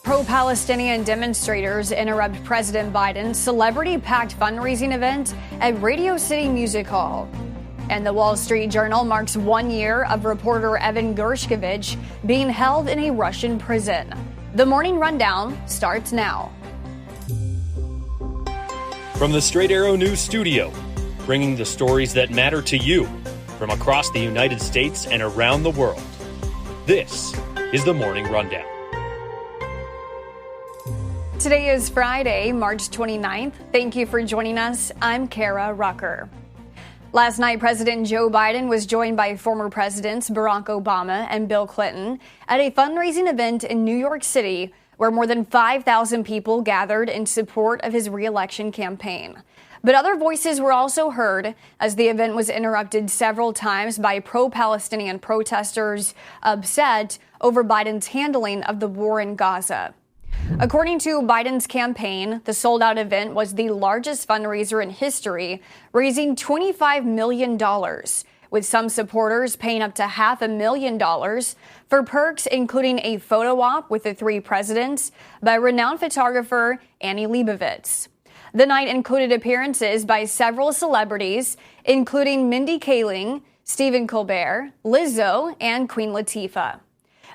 Pro-Palestinian demonstrators interrupt President Biden's celebrity-packed fundraising event at Radio City Music Hall. And the Wall Street Journal marks 1 year of reporter Evan Gershkovich being held in a Russian prison. The Morning Rundown starts now. From the Straight Arrow News Studio, bringing the stories that matter to you from across the United States and around the world. This is the Morning Rundown. Today is Friday, March 29th. Thank you for joining us. I'm Kara Rucker. Last night, President Joe Biden was joined by former presidents Barack Obama and Bill Clinton at a fundraising event in New York City where more than 5,000 people gathered in support of his re-election campaign. But other voices were also heard as the event was interrupted several times by pro-Palestinian protesters upset over Biden's handling of the war in Gaza. According to Biden's campaign, the sold-out event was the largest fundraiser in history, raising $25 million, with some supporters paying up to $500,000 for perks, including a photo op with the three presidents by renowned photographer Annie Leibovitz. The night included appearances by several celebrities, including Mindy Kaling, Stephen Colbert, Lizzo, and Queen Latifah.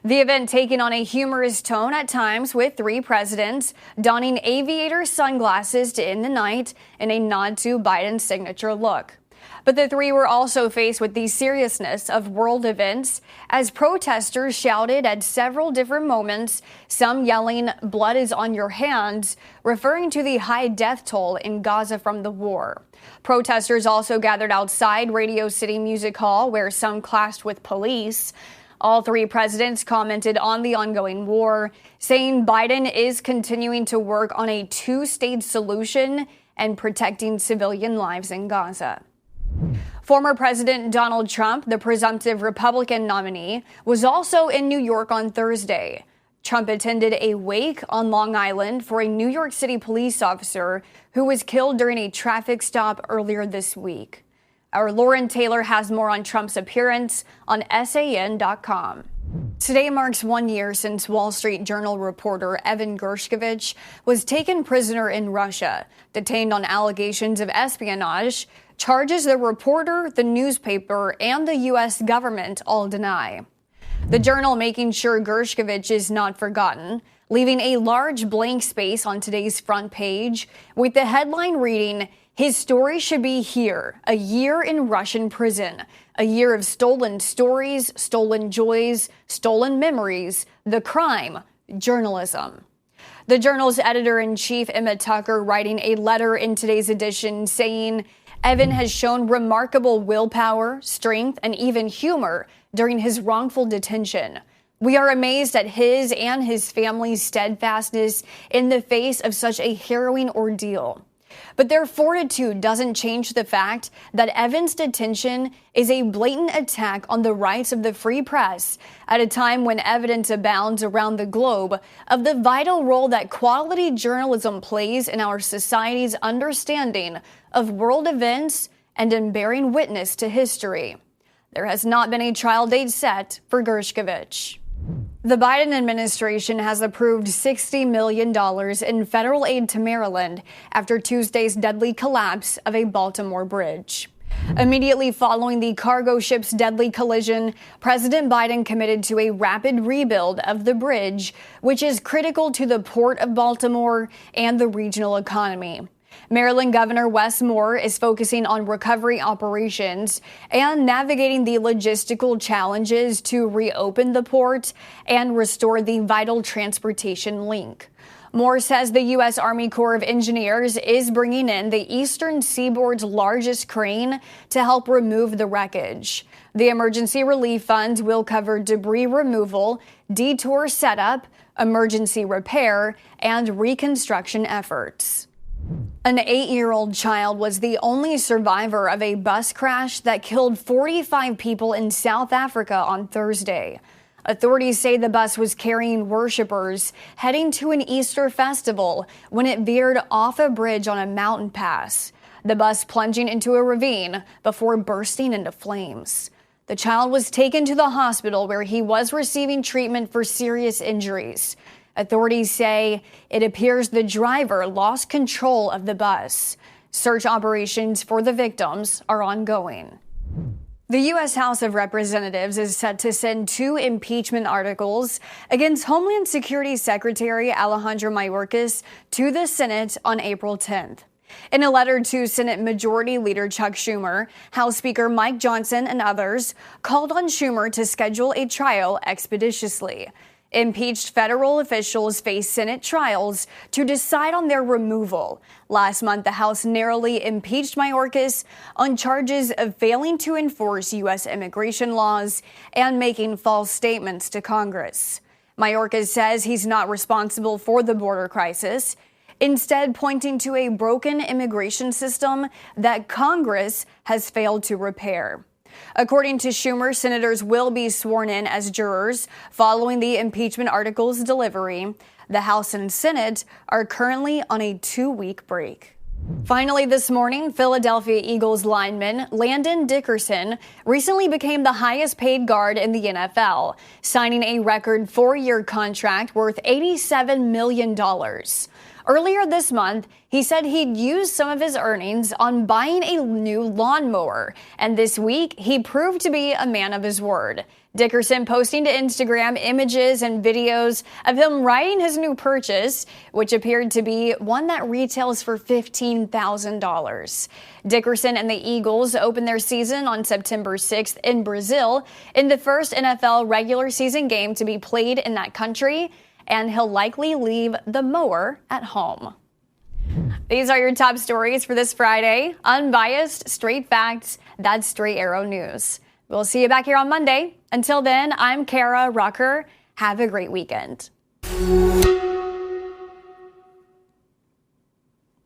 The event taking on a humorous tone at times, with three presidents donning aviator sunglasses to end the night in a nod to Biden's signature look. But the three were also faced with the seriousness of world events as protesters shouted at several different moments, some yelling, "Blood is on your hands," referring to the high death toll in Gaza from the war. Protesters also gathered outside Radio City Music Hall, where some clashed with police. All three presidents commented on the ongoing war, saying Biden is continuing to work on a two-state solution and protecting civilian lives in Gaza. Former President Donald Trump, the presumptive Republican nominee, was also in New York on Thursday. Trump attended a wake on Long Island for a New York City police officer who was killed during a traffic stop earlier this week. Our Lauren Taylor has more on Trump's appearance on SAN.com. Today marks 1 year since Wall Street Journal reporter Evan Gershkovich was taken prisoner in Russia, detained on allegations of espionage, charges the reporter, the newspaper, and the U.S. government all deny. The Journal making sure Gershkovich is not forgotten, leaving a large blank space on today's front page with the headline reading, "His story should be here, a year in Russian prison, a year of stolen stories, stolen joys, stolen memories, the crime, journalism." The Journal's editor-in-chief, Emma Tucker, writing a letter in today's edition saying, "Evan has shown remarkable willpower, strength, and even humor during his wrongful detention. We are amazed at his and his family's steadfastness in the face of such a harrowing ordeal. But their fortitude doesn't change the fact that Evan's detention is a blatant attack on the rights of the free press at a time when evidence abounds around the globe of the vital role that quality journalism plays in our society's understanding of world events and in bearing witness to history." There has not been a trial date set for Gershkovich. The Biden administration has approved $60 million in federal aid to Maryland after Tuesday's deadly collapse of a Baltimore bridge. Immediately following the cargo ship's deadly collision, President Biden committed to a rapid rebuild of the bridge, which is critical to the Port of Baltimore and the regional economy. Maryland Governor Wes Moore is focusing on recovery operations and navigating the logistical challenges to reopen the port and restore the vital transportation link. Moore says the U.S. Army Corps of Engineers is bringing in the Eastern Seaboard's largest crane to help remove the wreckage. The emergency relief fund will cover debris removal, detour setup, emergency repair, and reconstruction efforts. An 8-year-old child was the only survivor of a bus crash that killed 45 people in South Africa on Thursday. Authorities say the bus was carrying worshipers heading to an Easter festival when it veered off a bridge on a mountain pass, the bus plunging into a ravine before bursting into flames. The child was taken to the hospital where he was receiving treatment for serious injuries. Authorities say it appears the driver lost control of the bus. Search operations for the victims are ongoing. The U.S. House of Representatives is set to send 2 impeachment articles against Homeland Security Secretary Alejandro Mayorkas to the Senate on April 10th. In a letter to Senate Majority Leader Chuck Schumer, House Speaker Mike Johnson and others called on Schumer to schedule a trial expeditiously. Impeached federal officials face Senate trials to decide on their removal. Last month, the House narrowly impeached Mayorkas on charges of failing to enforce U.S. immigration laws and making false statements to Congress. Mayorkas says he's not responsible for the border crisis, instead pointing to a broken immigration system that Congress has failed to repair. According to Schumer, senators will be sworn in as jurors following the impeachment article's delivery. The House and Senate are currently on a 2-week break. Finally this morning, Philadelphia Eagles lineman Landon Dickerson recently became the highest paid guard in the NFL, signing a record 4-year contract worth $87 million. Earlier this month, he said he'd used some of his earnings on buying a new lawnmower, and this week he proved to be a man of his word. Dickerson posting to Instagram images and videos of him riding his new purchase, which appeared to be one that retails for $15,000. Dickerson and the Eagles opened their season on September 6th in Brazil in the first NFL regular season game to be played in that country, and he'll likely leave the mower at home. These are your top stories for this Friday. Unbiased, straight facts. That's Straight Arrow News. We'll see you back here on Monday. Until then, I'm Kara Rucker. Have a great weekend.